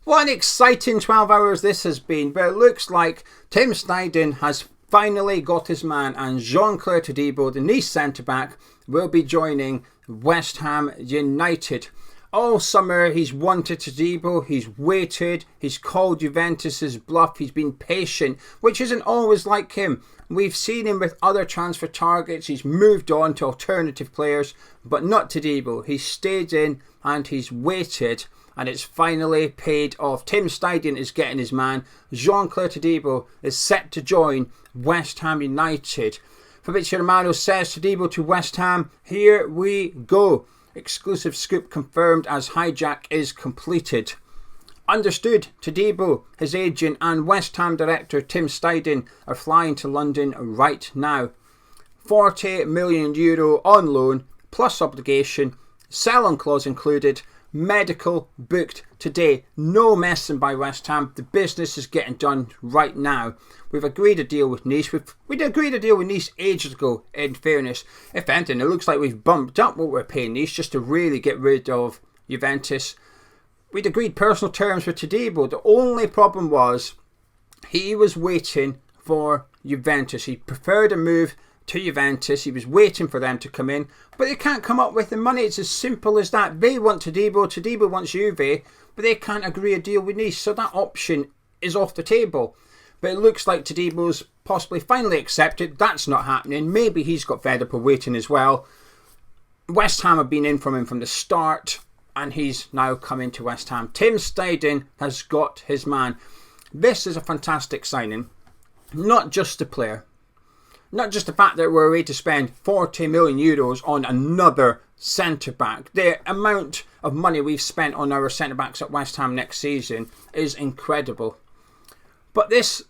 What an exciting 12 hours this has been, but it looks like Tim Steidten has finally got his man, and Jean-Clair Todibo, the Nice centre-back, will be joining West Ham United. All summer he's wanted Todibo, he's waited, he's called Juventus's bluff, he's been patient, which isn't always like him. We've seen him with other transfer targets, he's moved on to alternative players, but not Todibo. He's stayed in and he's waited, and it's finally paid off. Tim Steidten is getting his man. Jean-Clair Todibo is set to join West Ham United. Fabrizio Romano says Todibo to West Ham. Here we go. Exclusive scoop confirmed as hijack is completed. Understood, Todibo, his agent and West Ham director Tim Steidten are flying to London right now. €40 million on loan, plus obligation, sell-on clause included, medical booked today. No messing by West Ham. The business is getting done right now. We've agreed a deal with Nice. We'd agreed a deal with Nice ages ago, in fairness. If anything, it looks like we've bumped up what we're paying Nice just to really get rid of Juventus. We'd agreed personal terms with Todibo. The only problem was he was waiting for Juventus. He preferred a move to Juventus. He was waiting for them to come in, but they can't come up with the money. It's as simple as that. They want Todibo, Todibo wants Juve, but they can't agree a deal with Nice, so that option is off the table. But it looks like Todibo's possibly finally accepted. That's not happening. Maybe he's got fed up of waiting as well. West Ham have been in from him from the start, and he's now coming to West Ham. Tim Steidten has got his man. This is a fantastic signing. Not just the player, not just the fact that we're ready to spend €40 million on another centre-back. The amount of money we've spent on our centre-backs at West Ham next season is incredible. But this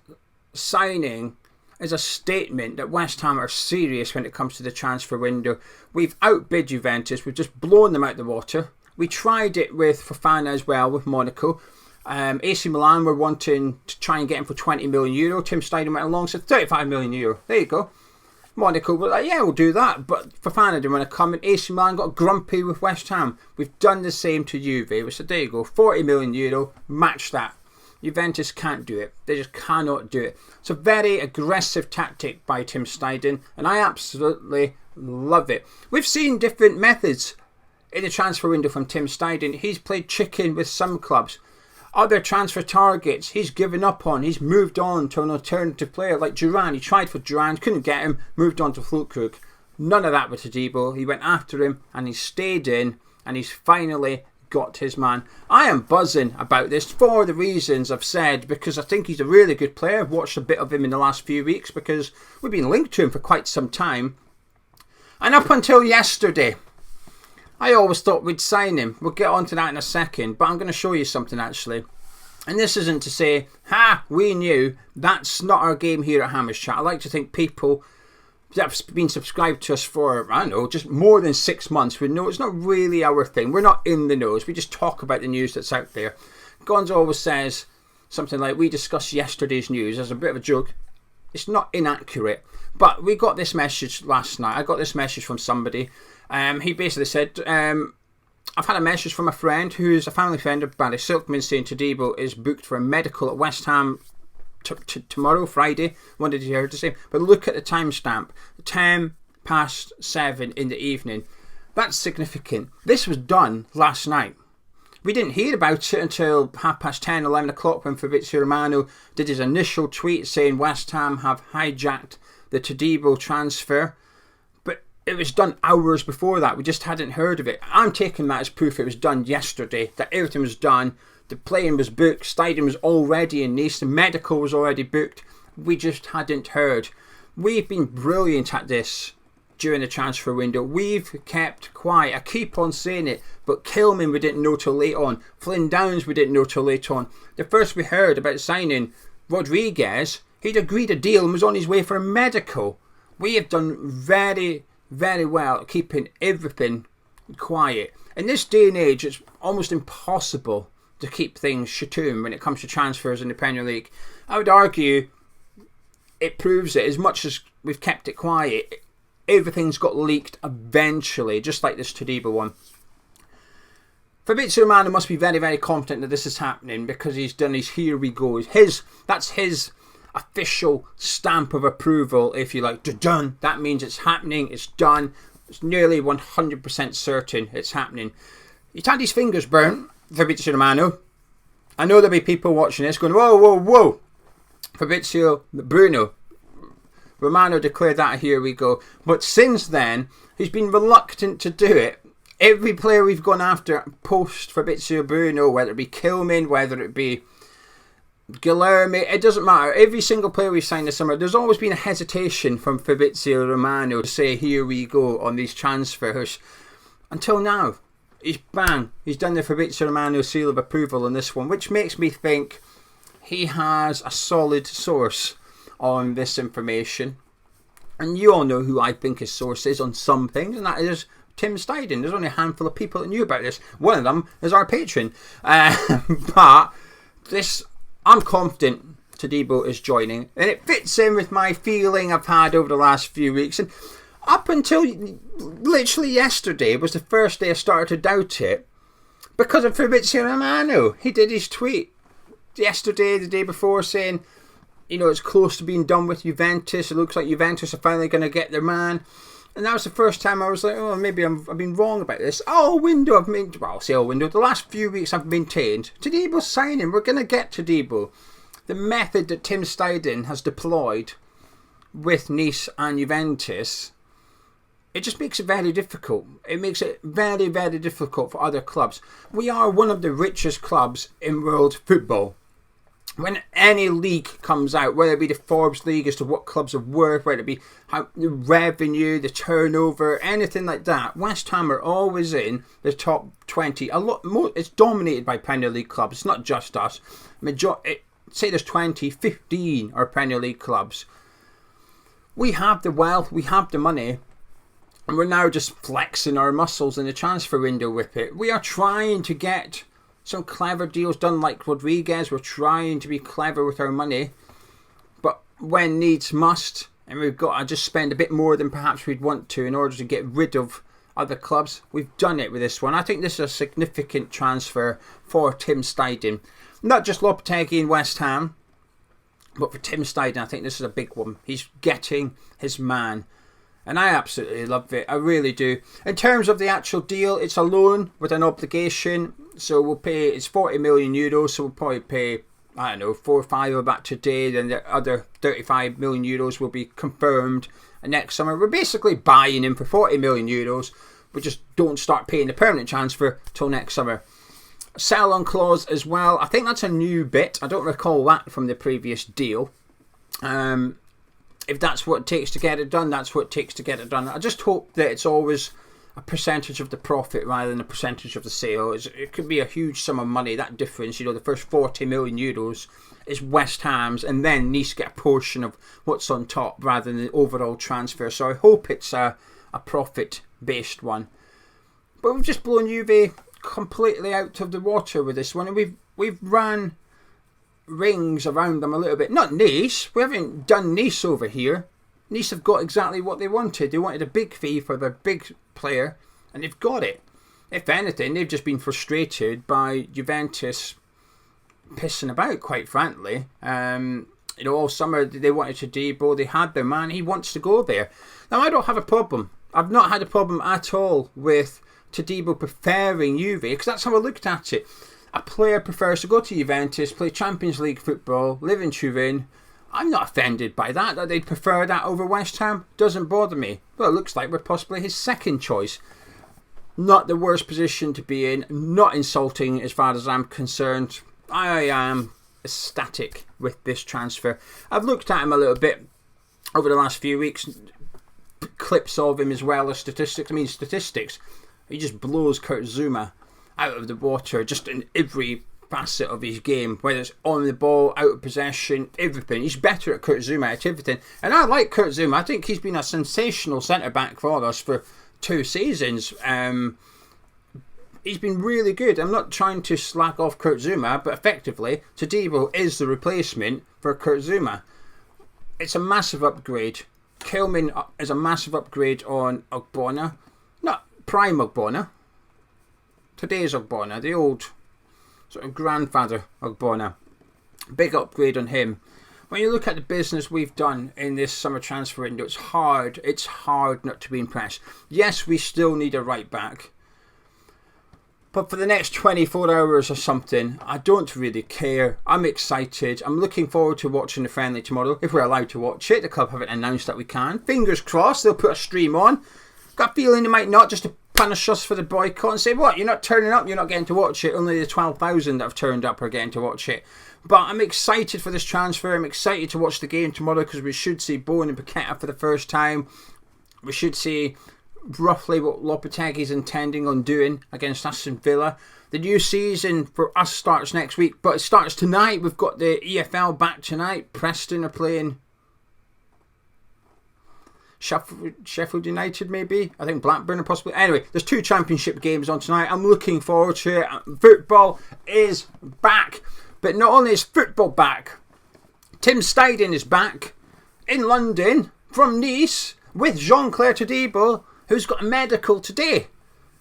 signing is a statement that West Ham are serious when it comes to the transfer window. We've outbid Juventus. We've just blown them out the water. We tried it with Fofana as well, with Monaco. AC Milan were wanting to try and get him for €20 million. Tim Steidten went along and said €35 million. There you go. Monaco were like, yeah, we'll do that. But Fofana didn't want to come, and AC Milan got grumpy with West Ham. We've done the same to Juve. We said, there you go, €40 million, match that. Juventus can't do it. They just cannot do it. It's a very aggressive tactic by Tim Steidten, and I absolutely love it. We've seen different methods in the transfer window from Tim Steidten. He's played chicken with some clubs. Other transfer targets he's given up on. He's moved on to an alternative player like Duran. He tried for Duran, couldn't get him, moved on to Fulkrug. None of that with Todibo. He went after him and he stayed in, and he's finally got his man. I am buzzing about this for the reasons I've said, because I think he's a really good player. I've watched a bit of him in the last few weeks because we've been linked to him for quite some time. And up until yesterday, I always thought we'd sign him. We'll get onto that in a second, but I'm going to show you something actually. And this isn't to say, we knew. That's not our game here at Hammers Chat. I like to think people that have been subscribed to us for, I don't know, just more than 6 months would know it's not really our thing. We're not in the nose. We just talk about the news that's out there. Gonzo always says something like, we discussed yesterday's news as a bit of a joke. It's not inaccurate. But we got this message last night. I got this message from somebody. He basically said, I've had a message from a friend who's a family friend of Barry Silkman saying Todibo is booked for a medical at West Ham tomorrow, Friday. Wanted to hear to say, but look at the timestamp, 7:10 in the evening. That's significant. This was done last night. We didn't hear about it until 10:30, 11 o'clock when Fabrizio Romano did his initial tweet saying West Ham have hijacked the Todibo transfer. But it was done hours before that. We just hadn't heard of it. I'm taking that as proof it was done yesterday, that everything was done. The plane was booked, Steidten was already in Nice, the medical was already booked. We just hadn't heard. We've been brilliant at this during the transfer window. We've kept quiet. I keep on saying it, but Kilman we didn't know till late on. Flynn Downs we didn't know till late on. The first we heard about signing Rodriguez, he'd agreed a deal and was on his way for a medical. We have done very, very well at keeping everything quiet. In this day and age, it's almost impossible to keep things shatum when it comes to transfers in the Premier League. I would argue it proves it. As much as we've kept it quiet, everything's got leaked eventually, just like this Todibo one. Fabrizio Romano must be very, very confident that this is happening, because he's done his here we go. That's his official stamp of approval, if you like. Done. That means it's happening, it's done. It's nearly 100% certain it's happening. He's had his fingers burnt, Fabrizio Romano. I know there'll be people watching this going, whoa, whoa, whoa. Fabrizio Romano declared that here we go. But since then, he's been reluctant to do it. Every player we've gone after post Fabrizio Bruno, whether it be Kilman, whether it be Guilherme, it doesn't matter. Every single player we've signed this summer, there's always been a hesitation from Fabrizio Romano to say here we go on these transfers. Until now, he's done the Fabrizio Romano seal of approval on this one, which makes me think he has a solid source on this information. And you all know who I think his source is on some things, and that is Tim Steidten. There's only a handful of people that knew about this. One of them is our patron. But this, I'm confident Todibo is joining, and it fits in with my feeling I've had over the last few weeks. And up until literally yesterday was the first day I started to doubt it, because of Fabrizio Romano. He did his tweet yesterday, the day before, saying, you know, it's close to being done with Juventus. It looks like Juventus are finally going to get their man. And that was the first time I was like, oh, maybe I've been wrong about this. The last few weeks I've maintained Todibo's signing. We're going to get Todibo. The method that Tim Steidten has deployed with Nice and Juventus, it just makes it very difficult. It makes it very, very difficult for other clubs. We are one of the richest clubs in world football. When any league comes out, whether it be the Forbes League as to what clubs are worth, whether it be the revenue, the turnover, anything like that, West Ham are always in the top 20. A lot more. It's dominated by Premier League clubs. It's not just us. Say there's 20, 15 are Premier League clubs. We have the wealth, we have the money, and we're now just flexing our muscles in the transfer window with it. We are trying to get some clever deals done like Rodriguez. We're trying to be clever with our money, but when needs must, and we've got to just spend a bit more than perhaps we'd want to in order to get rid of other clubs, we've done it with this one. I think this is a significant transfer for Tim Steidten. Not just Lopetegui in West Ham, but for Tim Steidten, I think this is a big one. He's getting his man, and I absolutely love it. I really do. In terms of the actual deal, it's a loan with an obligation. So we'll pay, it's 40 million euros, so we'll probably pay, I don't know, 4 or 5 of that today. Then the other 35 million euros will be confirmed next summer. We're basically buying him for 40 million euros. We just don't start paying the permanent transfer till next summer. Sell on clause as well. I think that's a new bit. I don't recall that from the previous deal. If that's what it takes to get it done, that's what it takes to get it done. I just hope that it's always a percentage of the profit rather than a percentage of the sale. It could be a huge sum of money. That difference, you know, the first 40 million euros is West Ham's, and then Nice get a portion of what's on top rather than the overall transfer. So I hope it's a profit-based one. But we've just blown Juve completely out of the water with this one, and we've ran rings around them a little bit. Not Nice. We haven't done Nice over here. Nice have got exactly what they wanted. They wanted a big fee for their big player, and they've got it. If anything, they've just been frustrated by Juventus pissing about, quite frankly. All summer they wanted Todibo. They had their man. He wants to go there. Now, I don't have a problem. I've not had a problem at all with Todibo preferring Juve, because that's how I looked at it. A player prefers to go to Juventus, play Champions League football, live in Turin. I'm not offended by that they'd prefer that over West Ham. Doesn't bother me. Well, it looks like we're possibly his second choice. Not the worst position to be in. Not insulting as far as I'm concerned. I am ecstatic with this transfer. I've looked at him a little bit over the last few weeks. Clips of him as well as statistics. Statistics. He just blows Kurt Zouma out of the water just in every facet of his game, whether it's on the ball, out of possession, everything. He's better at Kurt Zouma at everything, and I like Kurt Zouma. I think he's been a sensational centre-back for us for 2 seasons. He's been really good. I'm not trying to slack off Kurt Zouma, but effectively Todibo is the replacement for Kurt Zouma. It's a massive upgrade. Kilman is a massive upgrade on Ogbonna. Not prime Ogbonna. Today's Ogbonna, the old sort of grandfather Ogbonna. Big upgrade on him. When you look at the business we've done in this summer transfer window, it's hard not to be impressed. Yes, we still need a right back. But for the next 24 hours or something, I don't really care. I'm excited. I'm looking forward to watching the friendly tomorrow, if we're allowed to watch it. The club haven't announced that we can. Fingers crossed they'll put a stream on. Got a feeling they might not, just to punish us for the boycott and say, what, you're not turning up, you're not getting to watch it. Only the 12,000 that have turned up are getting to watch it. But I'm excited for this transfer. I'm excited to watch the game tomorrow because we should see Bowen and Paqueta for the first time. We should see roughly what Lopetegui is intending on doing against Aston Villa. The new season for us starts next week, but it starts tonight. We've got the EFL back tonight. Preston are playing Sheffield United, maybe. I think Blackburn are possibly. Anyway, there's 2 championship games on tonight. I'm looking forward to it. Football is back. But not only is football back, Tim Steidten is back in London from Nice with Jean-Clair Todibo, who's got a medical today.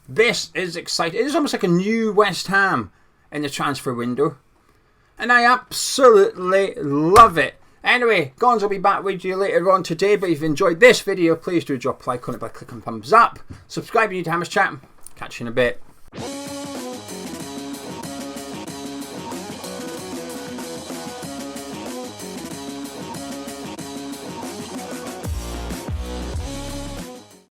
This is exciting. It is almost like a new West Ham in the transfer window. And I absolutely love it. Anyway, Gons will be back with you later on today. But if you've enjoyed this video, please do drop a like on it by clicking thumbs up. Subscribe if you're new to Hammers Chat. Catch you in a bit.